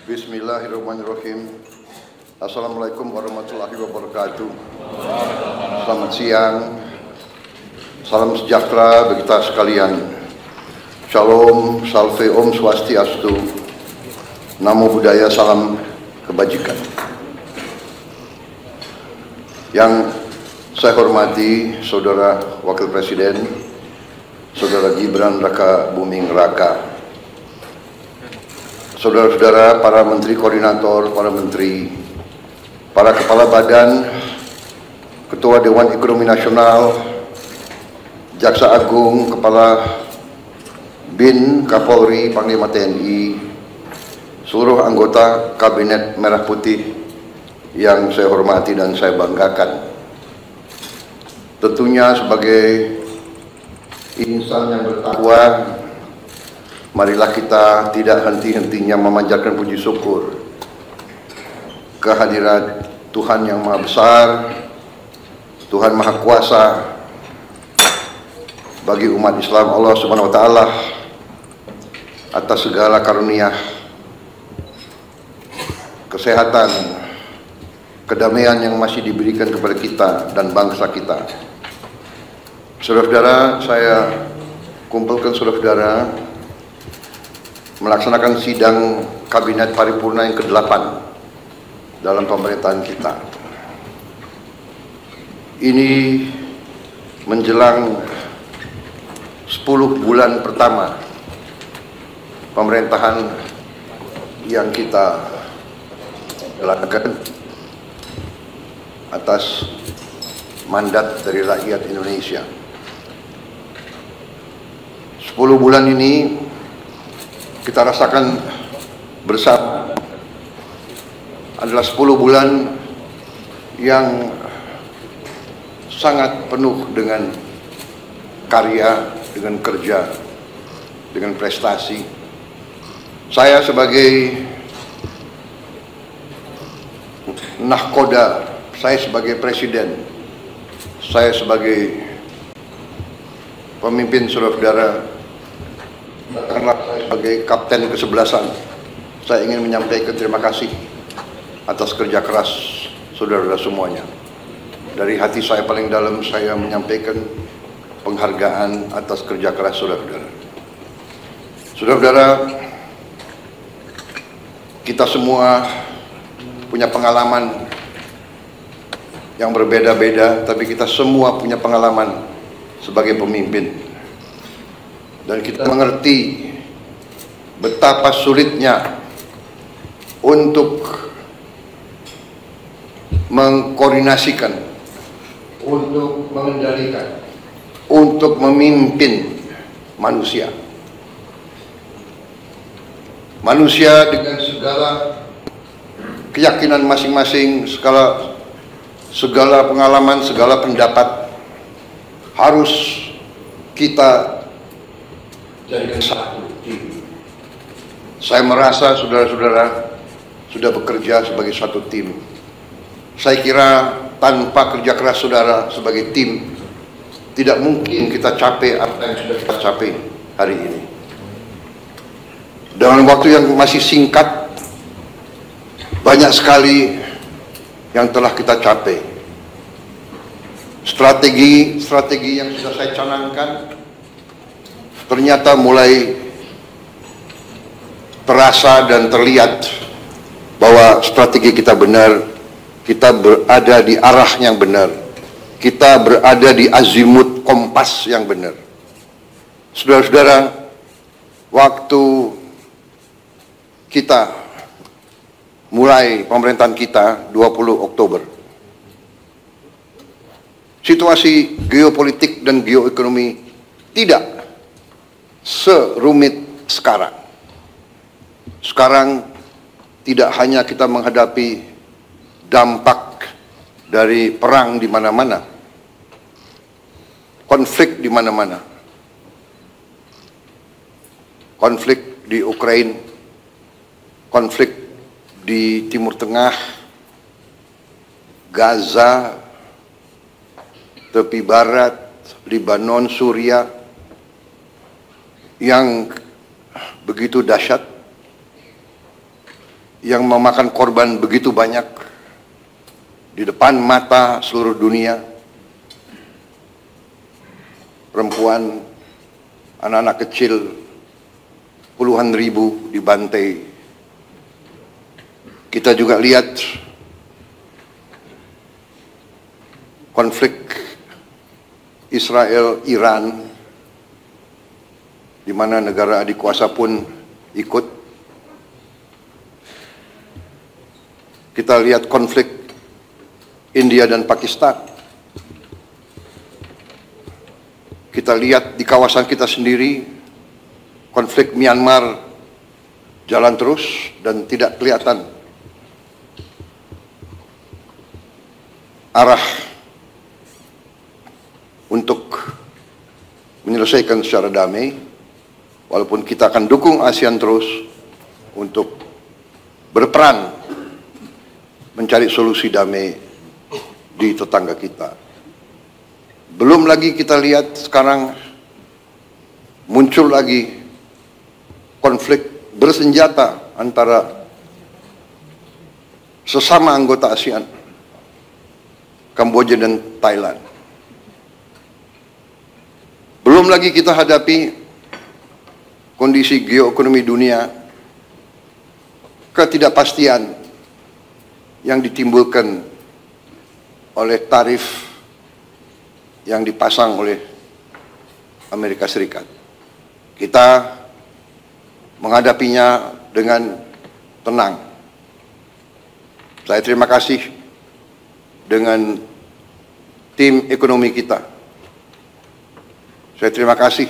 Bismillahirrahmanirrahim. Assalamualaikum warahmatullahi wabarakatuh. Selamat siang. Salam sejahtera bagi kita sekalian. Shalom, salve, om swastiastu. Namo buddhaya, salam kebajikan. Yang saya hormati Saudara Wakil Presiden, Saudara Gibran Raka Buming Raka, saudara-saudara, para menteri koordinator, para menteri, para kepala badan, ketua Dewan Ekonomi Nasional, Jaksa Agung, Kepala BIN, Kapolri, Panglima TNI, seluruh anggota Kabinet Merah Putih yang saya hormati dan saya banggakan. Tentunya sebagai insan yang bertakwa, marilah kita tidak henti-hentinya memanjatkan puji syukur kehadirat Tuhan yang Maha Besar, Tuhan Maha Kuasa bagi umat Islam, Allah Subhanahu wa Ta'ala, atas segala karunia kesehatan, kedamaian yang masih diberikan kepada kita dan bangsa kita. Saudara-saudara, saya kumpulkan saudara-saudara melaksanakan sidang Kabinet Paripurna yang ke-8 dalam pemerintahan kita. Ini menjelang 10 bulan pertama pemerintahan yang kita jalankan atas mandat dari rakyat Indonesia. 10 bulan ini kita rasakan bersama adalah 10 bulan yang sangat penuh dengan karya, dengan kerja, dengan prestasi. Saya sebagai nahkoda, saya sebagai presiden, saya sebagai pemimpin saudara-saudara, sebagai kapten kesebelasan, saya ingin menyampaikan terima kasih atas kerja keras saudara-saudara semuanya. Dari hati saya paling dalam, saya menyampaikan penghargaan atas kerja keras saudara-saudara. Saudara-saudara, kita semua punya pengalaman yang berbeda-beda, tapi kita semua punya pengalaman sebagai pemimpin. Dan kita mengerti betapa sulitnya untuk mengkoordinasikan, untuk mengendalikan, untuk memimpin manusia. Manusia dengan segala keyakinan masing-masing, segala pengalaman, segala pendapat harus kita jadikan satu tim. Saya merasa saudara-saudara sudah bekerja sebagai satu tim. Saya kira tanpa kerja keras saudara sebagai tim, tidak mungkin kita capai apa yang sudah kita capai hari ini. Dalam waktu yang masih singkat, banyak sekali yang telah kita capai. Strategi yang sudah saya canangkan ternyata mulai terasa dan terlihat bahwa strategi kita benar, kita berada di arah yang benar, kita berada di azimut kompas yang benar. Saudara-saudara, waktu kita mulai pemerintahan kita 20 Oktober, situasi geopolitik dan geoekonomi tidak serumit sekarang. Sekarang tidak hanya kita menghadapi dampak dari perang di mana-mana, konflik di mana-mana, konflik di Ukraina, konflik di Timur Tengah, Gaza, tepi barat, Lebanon, Suriah, yang begitu dahsyat, yang memakan korban begitu banyak di depan mata seluruh dunia. Perempuan, anak-anak kecil, puluhan ribu dibantai. Kita juga lihat konflik Israel-Iran, di mana negara adik kuasa pun ikut. Kita lihat konflik India dan Pakistan. Kita lihat di kawasan kita sendiri, konflik Myanmar jalan terus dan tidak kelihatan arah untuk menyelesaikan secara damai, walaupun kita akan dukung ASEAN terus untuk berperan mencari solusi damai di tetangga kita. Belum lagi kita lihat sekarang muncul lagi konflik bersenjata antara sesama anggota ASEAN, Kamboja dan Thailand. Belum lagi kita hadapi kondisi geoekonomi dunia, ketidakpastian yang ditimbulkan oleh tarif yang dipasang oleh Amerika Serikat. Kita menghadapinya dengan tenang. Saya terima kasih dengan tim ekonomi kita. Saya terima kasih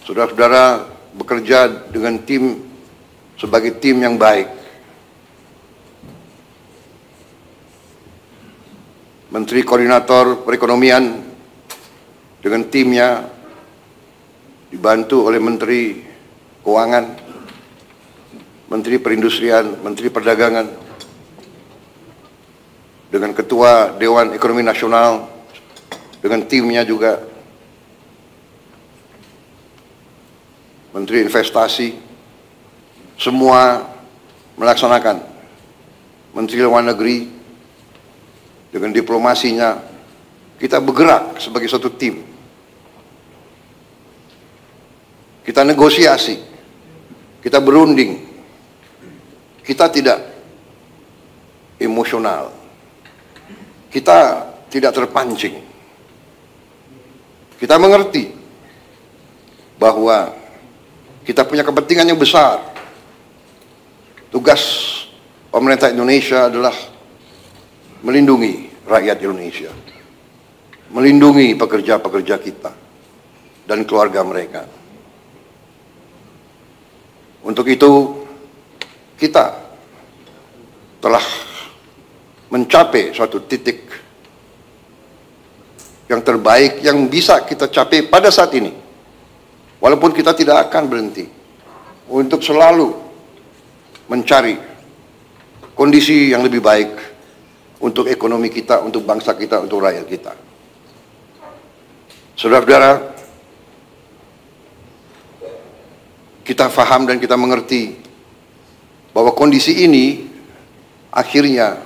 saudara-saudara bekerja dengan tim sebagai tim yang baik. Menteri Koordinator Perekonomian dengan timnya dibantu oleh Menteri Keuangan, Menteri Perindustrian, Menteri Perdagangan, dengan Ketua Dewan Ekonomi Nasional, dengan timnya juga, Menteri Investasi, semua melaksanakan. Menteri Luar Negeri, dengan diplomasinya, kita bergerak sebagai satu tim. Kita negosiasi, kita berunding, kita tidak emosional, kita tidak terpancing. Kita mengerti bahwa kita punya kepentingan yang besar. Tugas pemerintah Indonesia adalah melindungi rakyat Indonesia, melindungi pekerja-pekerja kita dan keluarga mereka. Untuk itu, kita telah mencapai suatu titik yang terbaik yang bisa kita capai pada saat ini. Walaupun kita tidak akan berhenti untuk selalu mencari kondisi yang lebih baik untuk ekonomi kita, untuk bangsa kita, untuk rakyat kita. Saudara-saudara, kita paham dan kita mengerti bahwa kondisi ini akhirnya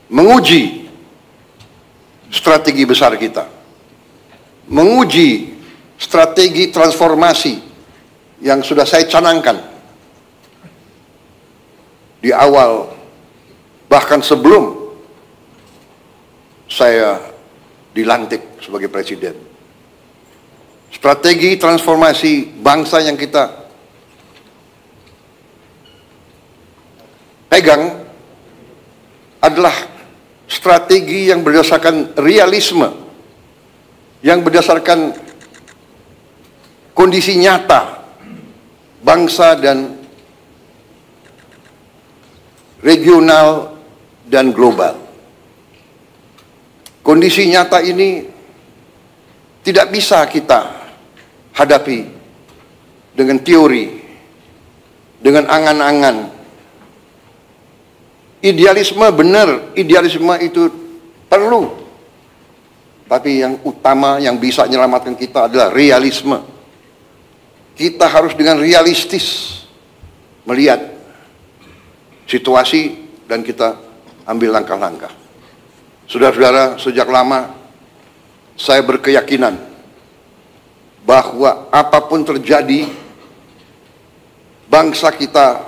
menguji strategi besar kita, menguji strategi transformasi yang sudah saya canangkan di awal, bahkan sebelum saya dilantik sebagai presiden. Strategi transformasi bangsa yang kita pegang adalah strategi yang berdasarkan realisme, yang berdasarkan kondisi nyata bangsa dan regional dan global. Kondisi nyata ini tidak bisa kita hadapi dengan teori, dengan angan-angan. Idealisme benar, idealisme itu perlu. Tapi yang utama yang bisa menyelamatkan kita adalah realisme. Kita harus dengan realistis melihat situasi dan kita ambil langkah-langkah. Saudara-saudara, sejak lama saya berkeyakinan bahwa apapun terjadi, bangsa kita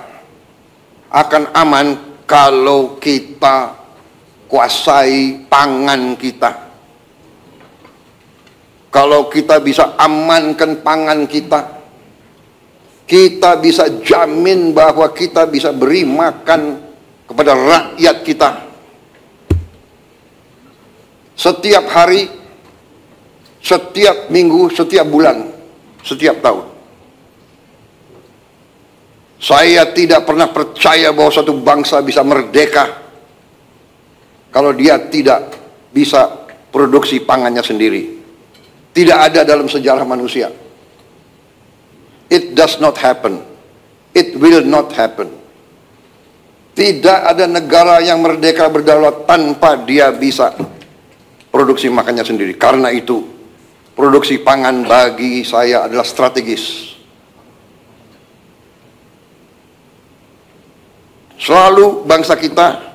akan aman kalau kita kuasai pangan kita. Kalau kita bisa amankan pangan kita, kita bisa jamin bahwa kita bisa beri makan kepada rakyat kita. Setiap hari, setiap minggu, setiap bulan, setiap tahun. Saya tidak pernah percaya bahwa satu bangsa bisa merdeka kalau dia tidak bisa produksi pangannya sendiri. Tidak ada dalam sejarah manusia. It does not happen. It will not happen. Tidak ada negara yang merdeka berdaulat tanpa dia bisa produksi makannya sendiri. Karena itu, produksi pangan bagi saya adalah strategis. Selalu bangsa kita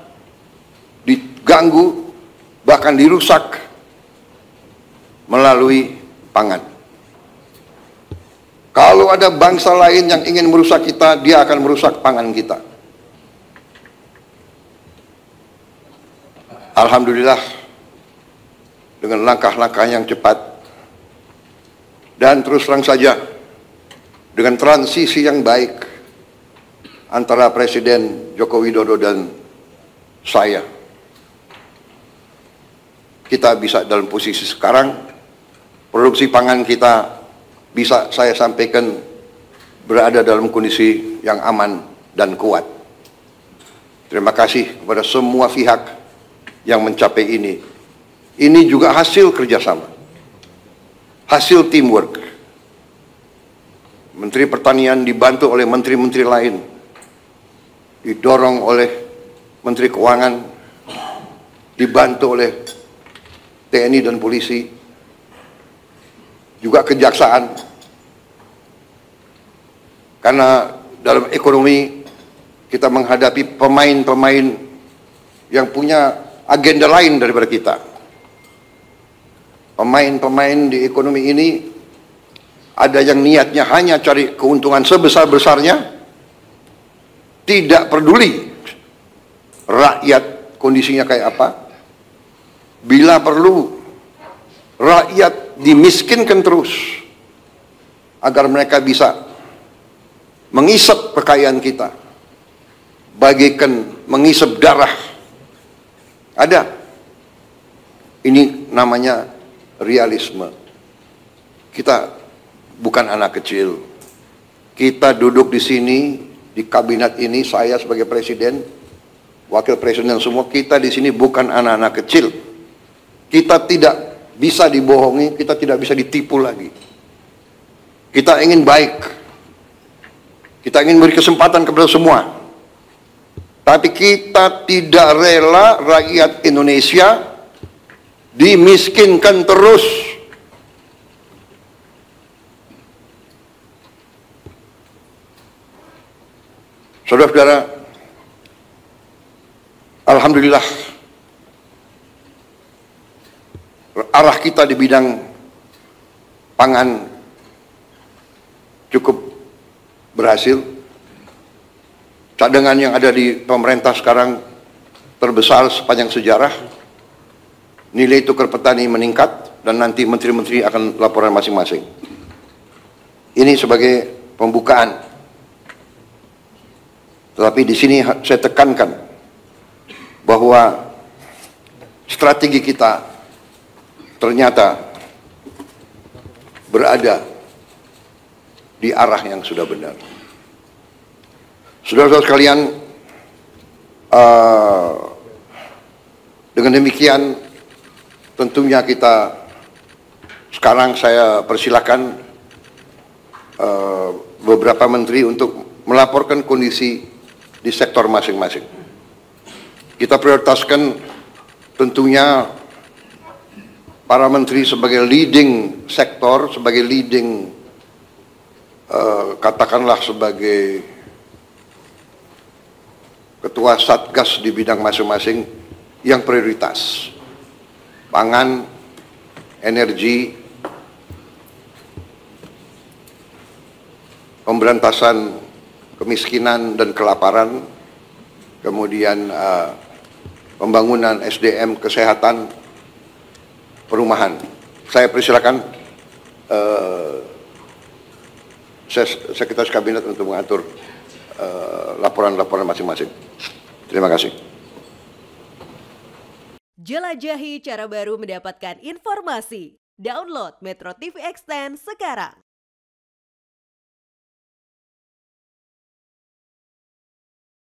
diganggu, bahkan dirusak melalui pangan. Kalau ada bangsa lain yang ingin merusak kita, dia akan merusak pangan kita. Alhamdulillah, dengan langkah-langkah yang cepat dan terus terang saja, dengan transisi yang baik antara Presiden Joko Widodo dan saya, kita bisa dalam posisi sekarang. Produksi pangan kita bisa saya sampaikan berada dalam kondisi yang aman dan kuat. Terima kasih kepada semua pihak yang mencapai ini. Ini juga hasil kerjasama, hasil teamwork. Menteri Pertanian dibantu oleh menteri-menteri lain, didorong oleh Menteri Keuangan, dibantu oleh TNI dan polisi, juga kejaksaan. Karena dalam ekonomi kita menghadapi pemain-pemain yang punya agenda lain daripada kita. Pemain-pemain di ekonomi ini ada yang niatnya hanya cari keuntungan sebesar-besarnya, tidak peduli rakyat kondisinya kayak apa. Bila perlu, rakyat dimiskinkan terus agar mereka bisa mengisap kekayaan kita, bagaikan mengisap darah. Ada. Ini namanya realisme. Kita bukan anak kecil. Kita duduk di sini, di kabinet ini, saya sebagai presiden, wakil presiden semua, kita di sini bukan anak-anak kecil. Kita tidak bisa dibohongi, kita tidak bisa ditipu lagi. Kita ingin baik. Kita ingin beri kesempatan kepada semua. Tapi kita tidak rela rakyat Indonesia dimiskinkan terus. Saudara-saudara, alhamdulillah arah kita di bidang pangan cukup berhasil. Cadangan yang ada di pemerintah sekarang terbesar sepanjang sejarah. Nilai tukar petani meningkat dan nanti menteri-menteri akan laporan masing-masing. Ini sebagai pembukaan. Tetapi di sini saya tekankan bahwa strategi kita ternyata berada di arah yang sudah benar. Saudara-saudara sekalian, dengan demikian tentunya kita sekarang saya persilakan beberapa menteri untuk melaporkan kondisi di sektor masing-masing. Kita prioritaskan tentunya para menteri sebagai leading sektor, sebagai leading katakanlah sebagai ketua Satgas di bidang masing-masing yang prioritas. Pangan, energi, pemberantasan kemiskinan dan kelaparan, kemudian pembangunan SDM, kesehatan, perumahan. Saya persilakan Sekretaris Kabinet untuk mengatur laporan-laporan masing-masing. Terima kasih. Jelajahi cara baru mendapatkan informasi. Download Metro TV Extend sekarang.